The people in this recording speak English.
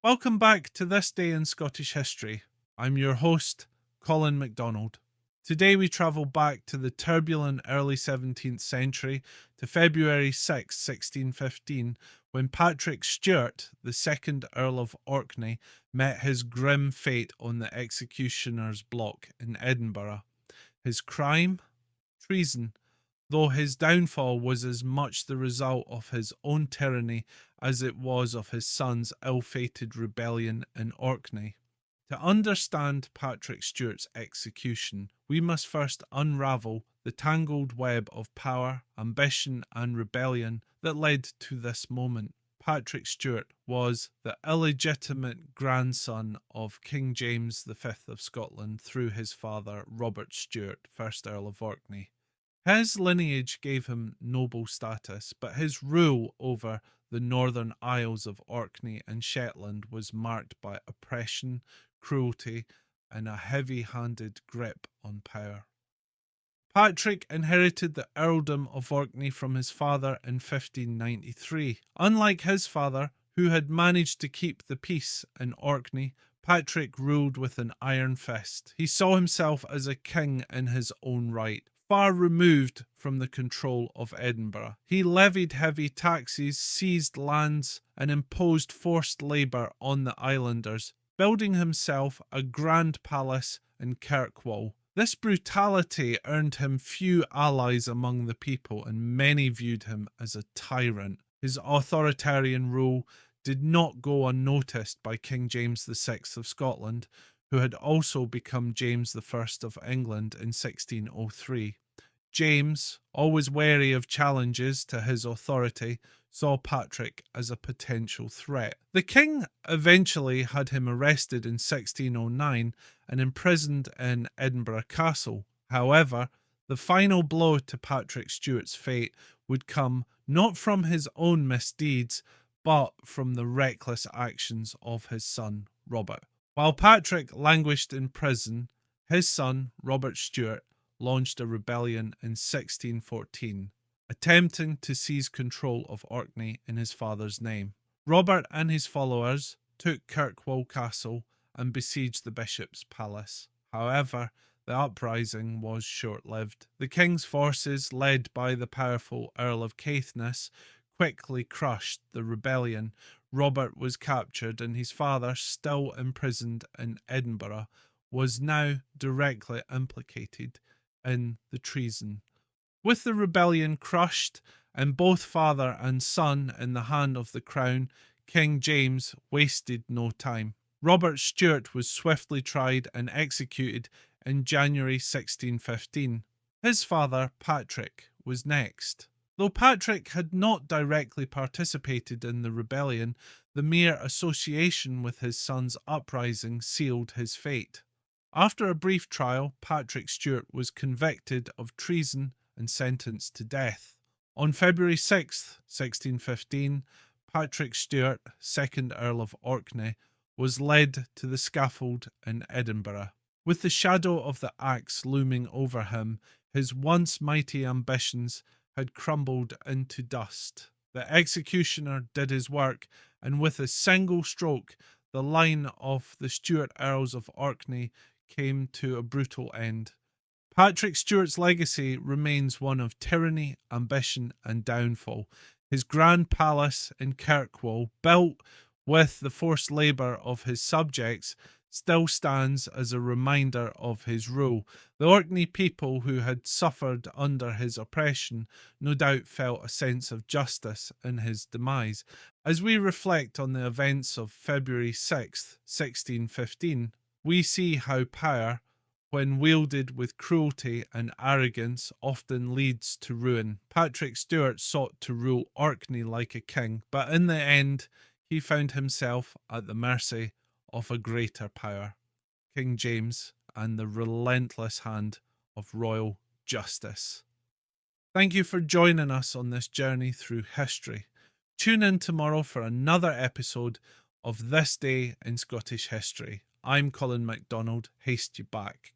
Welcome back to This Day in Scottish History. I'm your host, Colin MacDonald. Today we travel back to the turbulent early 17th century to February 6, 1615, when Patrick Stewart, the second Earl of Orkney, met his grim fate on the executioner's block in Edinburgh. His crime? Treason, though his downfall was as much the result of his own tyranny as it was of his son's ill-fated rebellion in Orkney. To understand Patrick Stewart's execution, we must first unravel the tangled web of power, ambition, and rebellion that led to this moment. Patrick Stewart was the illegitimate grandson of King James V of Scotland through his father Robert Stewart, 1st Earl of Orkney. His lineage gave him noble status, but his rule over the northern Isles of Orkney and Shetland was marked by oppression, cruelty, and a heavy-handed grip on power. Patrick inherited the Earldom of Orkney from his father in 1593. Unlike his father, who had managed to keep the peace in Orkney, Patrick ruled with an iron fist. He saw himself as a king in his own right, far removed from the control of Edinburgh. He levied heavy taxes, seized lands, and imposed forced labour on the islanders, building himself a grand palace in Kirkwall. This brutality earned him few allies among the people, and many viewed him as a tyrant. His authoritarian rule did not go unnoticed by King James VI of Scotland, who had also become James I of England in 1603. James, always wary of challenges to his authority, saw Patrick as a potential threat. The king eventually had him arrested in 1609 and imprisoned in Edinburgh Castle. However, the final blow to Patrick Stewart's fate would come not from his own misdeeds, but from the reckless actions of his son, Robert. While Patrick languished in prison, his son, Robert Stewart, launched a rebellion in 1614, attempting to seize control of Orkney in his father's name. Robert and his followers took Kirkwall Castle and besieged the bishop's palace. However, the uprising was short-lived. The king's forces, led by the powerful Earl of Caithness, quickly crushed the rebellion. Robert was captured, and his father, still imprisoned in Edinburgh, was now directly implicated in the treason. With the rebellion crushed and both father and son in the hand of the crown, King James wasted no time. Robert Stewart was swiftly tried and executed in January 1615. His father, Patrick, was next. Though Patrick had not directly participated in the rebellion, the mere association with his son's uprising sealed his fate. After a brief trial, Patrick Stewart was convicted of treason and sentenced to death. On February 6, 1615, Patrick Stewart, 2nd Earl of Orkney, was led to the scaffold in Edinburgh. With the shadow of the axe looming over him, his once mighty ambitions had crumbled into dust. The executioner did his work, and with a single stroke, the line of the Stewart Earls of Orkney came to a brutal end. Patrick Stewart's legacy remains one of tyranny, ambition, and downfall. His grand palace in Kirkwall, built with the forced labour of his subjects, still stands as a reminder of his rule. The Orkney people, who had suffered under his oppression, no doubt felt a sense of justice in his demise. As we reflect on the events of February 6, 1615, we see how power, when wielded with cruelty and arrogance, often leads to ruin. Patrick Stewart sought to rule Orkney like a king, but in the end, he found himself at the mercy of a greater power, King James, and the relentless hand of royal justice. Thank you for joining us on this journey through history. Tune in tomorrow for another episode of This Day in Scottish History. I'm Colin MacDonald. Haste you back.